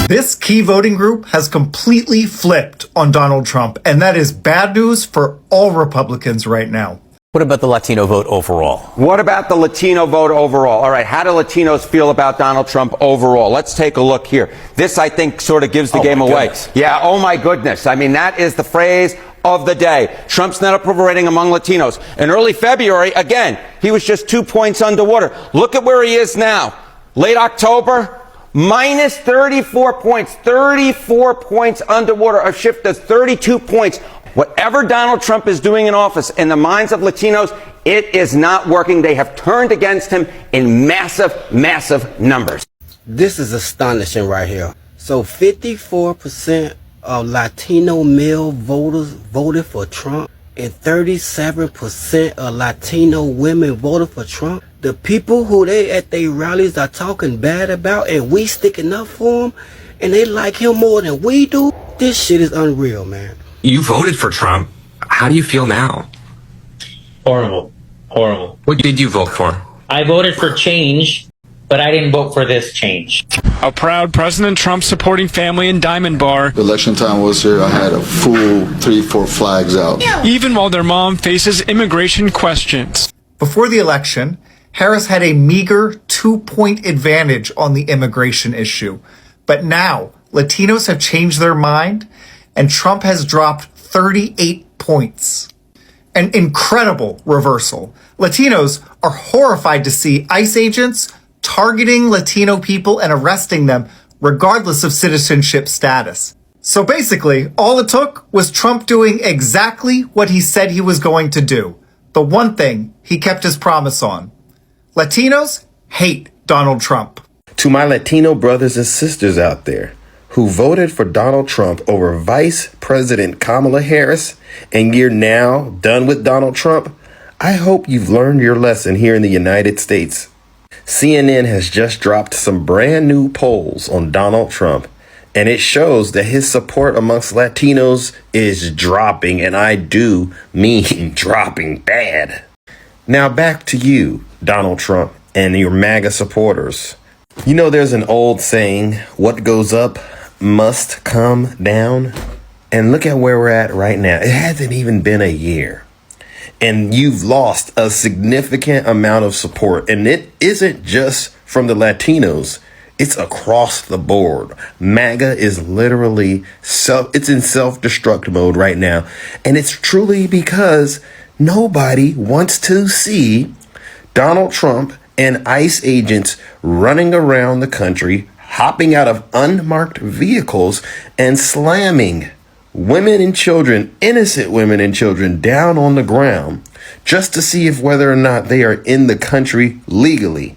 This key voting group has completely flipped on Donald Trump, and that is bad news for all Republicans right now. What about the Latino vote overall? What about the Latino vote overall? All right, how do Latinos feel about Donald Trump overall? Let's take a look here. This, I think, sort of gives the game away. Goodness. Yeah, oh my goodness. I mean, that is the phrase of the day. Trump's net approval rating among Latinos. In early February, again, he was just 2 points underwater. Look at where he is now. Late October, minus 34 points. 34 points underwater. A shift of 32 points. Whatever Donald Trump is doing in office, in the minds of Latinos, it is not working. They have turned against him in massive, massive numbers. This is astonishing right here. So 54% of Latino male voters voted for Trump, and 37% of Latino women voted for Trump. The people who they at their rallies are talking bad about, and we sticking up for him, and they like him more than we do. This shit is unreal, man. You voted for Trump. How do you feel now? Horrible. Horrible. What did you vote for? I voted for change, but I didn't vote for this change. A proud President Trump supporting family in Diamond Bar. Election time was here. I had a full 3-4 flags out. Even while their mom faces immigration questions. Before the election, Harris had a meager 2-point advantage on the immigration issue. But now, Latinos have changed their mind, and Trump has dropped 38 points. An incredible reversal. Latinos are horrified to see ICE agents targeting Latino people and arresting them regardless of citizenship status. So basically, all it took was Trump doing exactly what he said he was going to do. The one thing he kept his promise on. Latinos hate Donald Trump. To my Latino brothers and sisters out there who voted for Donald Trump over Vice President Kamala Harris, and you're now done with Donald Trump, I hope you've learned your lesson here in the United States. CNN has just dropped some brand new polls on Donald Trump, and it shows that his support amongst Latinos is dropping, and I do mean dropping bad. Now back to you, Donald Trump, and your MAGA supporters. You know, there's an old saying, what goes up must come down. And look at where we're at right now. It hasn't even been a year. And you've lost a significant amount of support. And it isn't just from the Latinos. It's across the board. MAGA is literally it's in self-destruct mode right now. And it's truly because nobody wants to see Donald Trump and ICE agents running around the country, hopping out of unmarked vehicles and slamming women and children, innocent women and children, down on the ground just to see if whether or not they are in the country legally.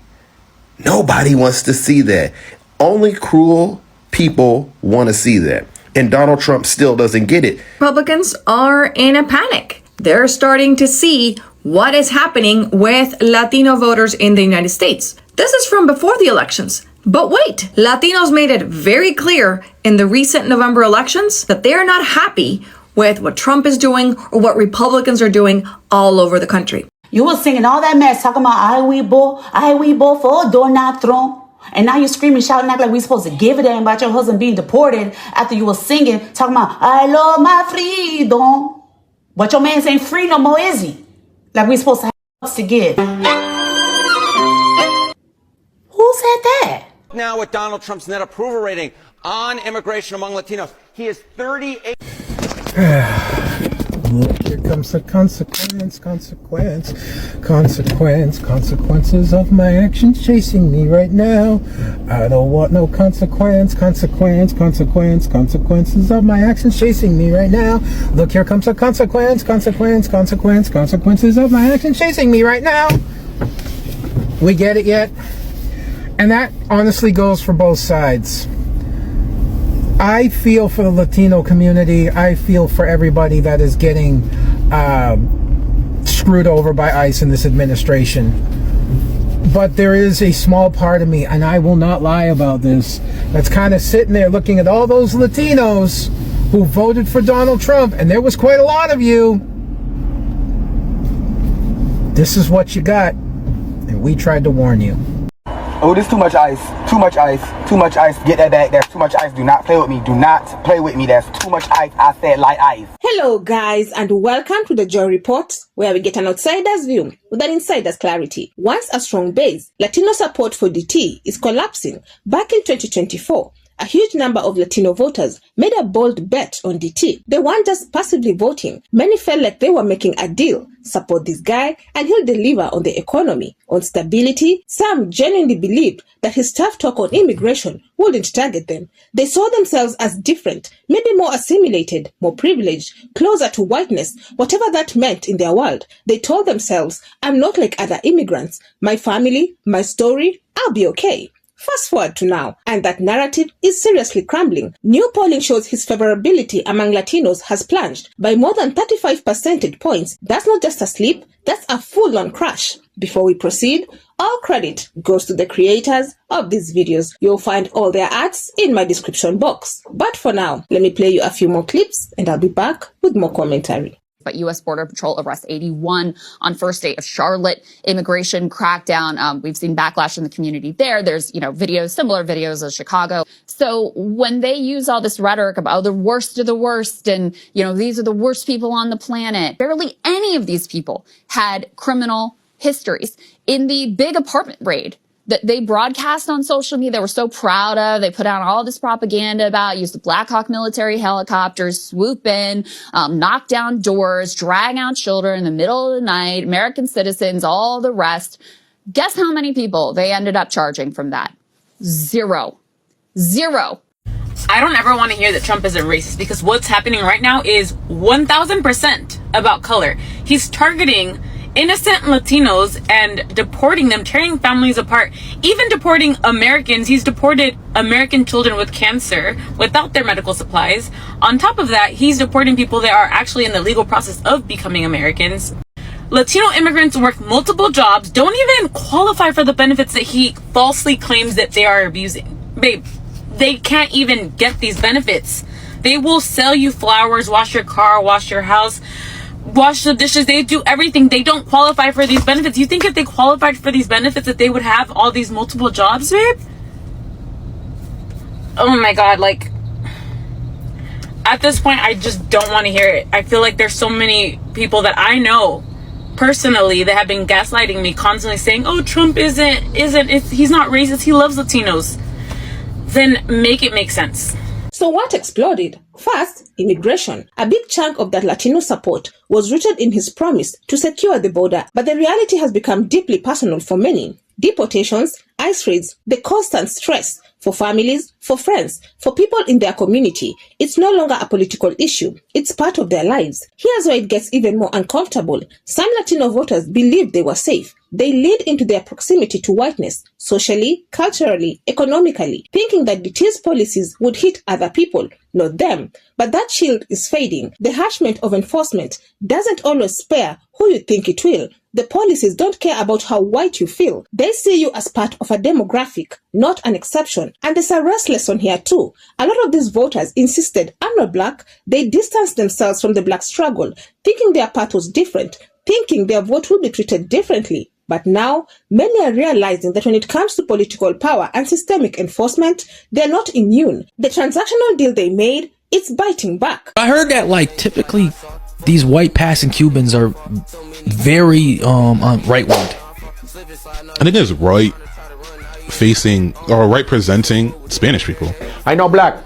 Nobody wants to see that. Only cruel people want to see that. And Donald Trump still doesn't get it. Republicans are in a panic. They're starting to see what is happening with Latino voters in the United States. This is from before the elections. But wait, Latinos made it very clear in the recent November elections that they are not happy with what Trump is doing or what Republicans are doing all over the country. You were singing all that mess, talking about I we bo for Donald Trump. And now you're screaming, shouting, acting like we're supposed to give a damn about your husband being deported after you were singing, talking about I love my freedom. But your man ain't free no more, is he? Like we're supposed to have to give. Who said that? Now with Donald Trump's net approval rating on immigration among Latinos, he is 38. Here comes the consequences of my actions chasing me right now. I don't want no consequences of my actions chasing me right now. Look, here comes the consequences of my actions chasing me right now. We get it yet? And that honestly goes for both sides. I feel for the Latino community. I feel for everybody that is getting screwed over by ICE in this administration. But there is a small part of me, and I will not lie about this, that's kind of sitting there looking at all those Latinos who voted for Donald Trump, and there was quite a lot of you. This is what you got, and we tried to warn you. Oh, this too much ice. Too much ice. Too much ice. Get that back. There's too much ice. Do not play with me. Do not play with me. There's too much ice. I said light ice. Hello, guys, and welcome to the Joy Report, where we get an outsider's view with an insider's clarity. Once a strong base, Latino support for DT is collapsing. Back in 2024, a huge number of Latino voters made a bold bet on DT. They weren't just passively voting. Many felt like they were making a deal. Support this guy and he'll deliver on the economy, on stability. Some genuinely believed that his tough talk on immigration wouldn't target them. They saw themselves as different, maybe more assimilated, more privileged, closer to whiteness, whatever that meant in their world. They told themselves, I'm not like other immigrants. My family, my story, I'll be okay. Fast forward to now, and that narrative is seriously crumbling. New polling shows his favorability among Latinos has plunged by more than 35 percentage points. That's not just a slip, that's a full-on crash. Before we proceed, all credit goes to the creators of these videos. You'll find all their ads in my description box. But for now, let me play you a few more clips, and I'll be back with more commentary. But U.S. Border Patrol arrests 81 on first day of Charlotte immigration crackdown. We've seen backlash in the community there. There's, videos, similar videos of Chicago. So when they use all this rhetoric about the worst of the worst and, these are the worst people on the planet, barely any of these people had criminal histories. In the big apartment raid that they broadcast on social media, they were so proud of. They put out all this propaganda about, use the Black Hawk military helicopters, swoop in, knock down doors, drag out children in the middle of the night, American citizens, all the rest. Guess how many people they ended up charging from that? Zero. I don't ever want to hear that Trump isn't racist, because what's happening right now is 1000% about color. He's targeting innocent Latinos and deporting them, tearing families apart, even deporting Americans. He's deported American children with cancer without their medical supplies. On top of that, he's deporting people that are actually in the legal process of becoming Americans. Latino immigrants work multiple jobs, don't even qualify for the benefits that he falsely claims that they are abusing. Babe, they can't even get these benefits. They will sell you flowers, wash your car, wash your house, wash the dishes. They do everything. They don't qualify for these benefits. You think if they qualified for these benefits that they would have all these multiple jobs, babe? Oh my God, at this point, I just don't want to hear it. I feel like there's so many people that I know personally that have been gaslighting me, constantly saying, oh, Trump he's not racist, he loves Latinos. Then make it make sense. So what exploded? First, immigration. A big chunk of that Latino support was rooted in his promise to secure the border, but the reality has become deeply personal for many. Deportations, ICE raids, the constant stress for families, for friends, for people in their community. It's no longer a political issue. It's part of their lives. Here's where it gets even more uncomfortable. Some Latino voters believed they were safe. They leaned into their proximity to whiteness, socially, culturally, economically, thinking that DT's policies would hit other people, not them. But that shield is fading. The harshness of enforcement doesn't always spare who you think it will. The policies don't care about how white you feel. They see you as part of a demographic, not an exception. And there's a race lesson here too. A lot of these voters insisted, I'm not black. They distanced themselves from the black struggle, thinking their path was different, thinking their vote will be treated differently. But now, many are realizing that when it comes to political power and systemic enforcement, they're not immune. The transactional deal they made, it's biting back. I heard that, typically these white passing Cubans are very right-winged. I think it's right facing or right presenting Spanish people. I know black.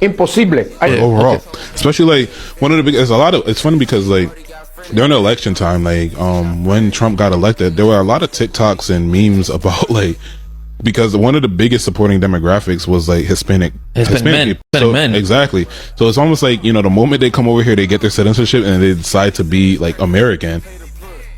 Impossible. Overall, especially one of the big. It's funny because during the election time, when Trump got elected, there were a lot of TikToks and memes about because one of the biggest supporting demographics was Hispanic men. Men. Exactly. So it's almost the moment they come over here, they get their citizenship and they decide to be American.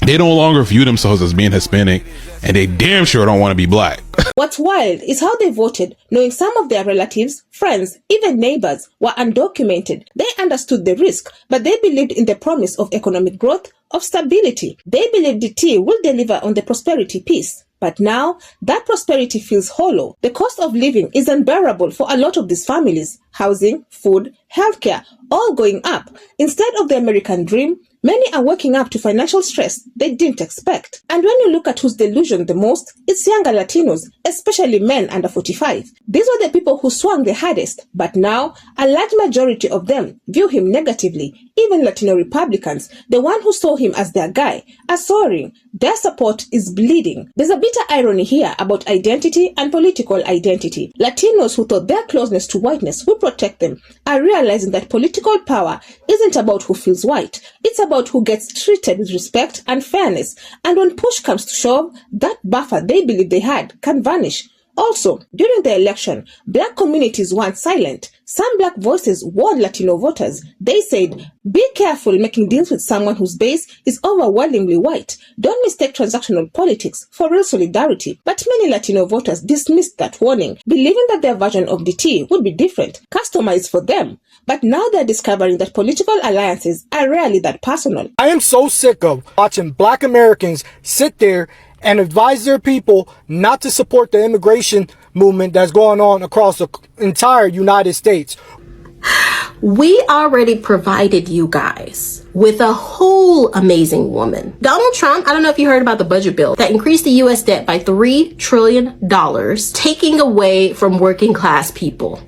They no longer view themselves as being Hispanic, and they damn sure don't want to be black. What's wild is how they voted, knowing some of their relatives, friends, even neighbors were undocumented. They understood the risk, but they believed in the promise of economic growth, of stability. They believed DT will deliver on the prosperity piece. But now, that prosperity feels hollow. The cost of living is unbearable for a lot of these families. Housing, food, healthcare, all going up. Instead of the American dream, Many are waking up to financial stress they didn't expect. And when you look at who's delusioned the most, it's younger Latinos, especially men under 45. These were the people who swung the hardest, but now a large majority of them view him negatively. Even Latino Republicans, the one who saw him as their guy, are soaring. Their support is bleeding. There's a bitter irony here about identity and political identity. Latinos who thought their closeness to whiteness would protect them are realizing that political power isn't about who feels white. It's about who gets treated with respect and fairness. And when push comes to shove, that buffer they believe they had can vanish. Also, during the election, black communities weren't silent. Some black voices warned Latino voters. They said, be careful making deals with someone whose base is overwhelmingly white. Don't mistake transactional politics for real solidarity. But many Latino voters dismissed that warning, believing that their version of the tea would be different, customized for them. But now they're discovering that political alliances are rarely that personal. I am so sick of watching black Americans sit there and advise their people not to support the immigration movement that's going on across the entire United States. We already provided you guys with a whole amazing woman. Donald Trump, I don't know if you heard about the budget bill that increased the U.S. debt by $3 trillion, taking away from working class people.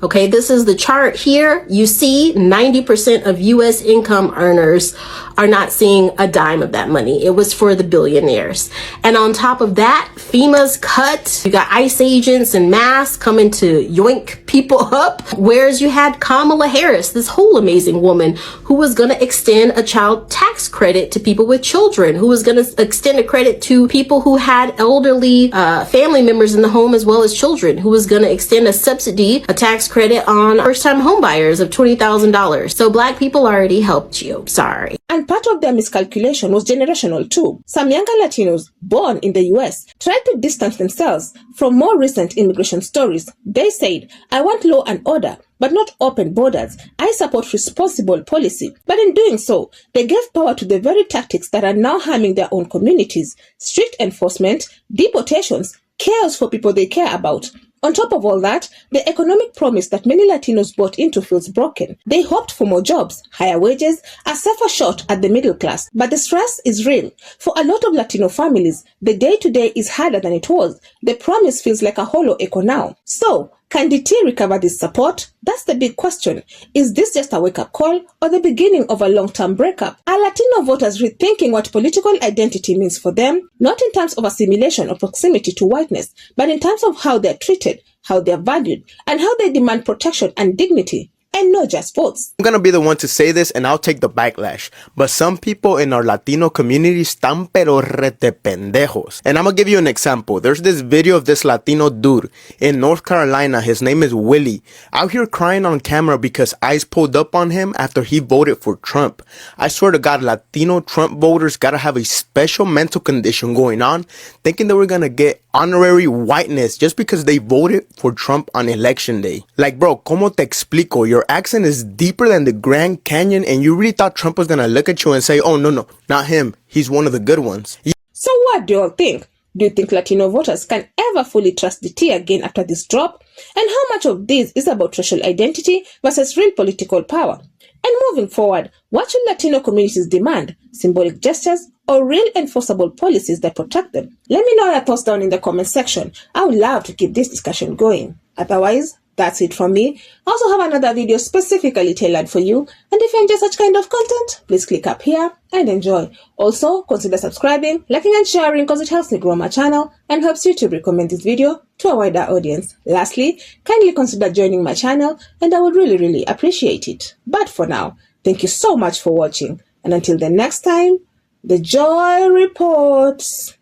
Okay, this is the chart here. You see 90% of U.S. income earners are not seeing a dime of that money. It was for the billionaires. And on top of that, FEMA's cut. You got ICE agents and masks coming to yoink people up. Whereas you had Kamala Harris, this whole amazing woman who was going to extend a child tax credit to people with children, who was going to extend a credit to people who had elderly family members in the home as well as children, who was going to extend a subsidy, a tax credit on first-time home buyers of $20,000. So black people already helped you. Sorry. And part of their miscalculation was generational too. Some younger Latinos born in the US tried to distance themselves from more recent immigration stories. They said, I want law and order, but not open borders. I support responsible policy. But in doing so, they gave power to the very tactics that are now harming their own communities. Strict enforcement, deportations, chaos for people they care about. On top of all that, the economic promise that many Latinos bought into feels broken. They hoped for more jobs, higher wages, a safer shot at the middle class. But the stress is real. For a lot of Latino families, the day-to-day is harder than it was. The promise feels like a hollow echo now. So, can DT recover this support? That's the big question. Is this just a wake-up call or the beginning of a long-term breakup? Are Latino voters rethinking what political identity means for them? Not in terms of assimilation or proximity to whiteness, but in terms of how they're treated, how they're valued, and how they demand protection and dignity. And not just votes. I'm gonna be the one to say this and I'll take the backlash. But some people in our Latino community están pero rete pendejos. And I'm gonna give you an example. There's this video of this Latino dude in North Carolina. His name is Willie. Out here crying on camera because ICE pulled up on him after he voted for Trump. I swear to God, Latino Trump voters gotta have a special mental condition going on, thinking that we're gonna get honorary whiteness just because they voted for Trump on election day. Like, bro, ¿cómo te explico? Your accent is deeper than the Grand Canyon and you really thought Trump was gonna look at you and say, oh, no, not him. He's one of the good ones. So what do you all think? Do you think Latino voters can ever fully trust the tea again after this drop? And how much of this is about racial identity versus real political power? And moving forward, what should Latino communities demand? Symbolic gestures or real enforceable policies that protect them? Let me know your thoughts down in the comment section. I would love to keep this discussion going. Otherwise, that's it from me. I also have another video specifically tailored for you. And if you enjoy such kind of content, please click up here and enjoy. Also, consider subscribing, liking and sharing because it helps me grow my channel and helps YouTube recommend this video to a wider audience. Lastly, kindly consider joining my channel and I would really appreciate it. But for now, thank you so much for watching. And until the next time, the Joy Reports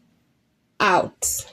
out.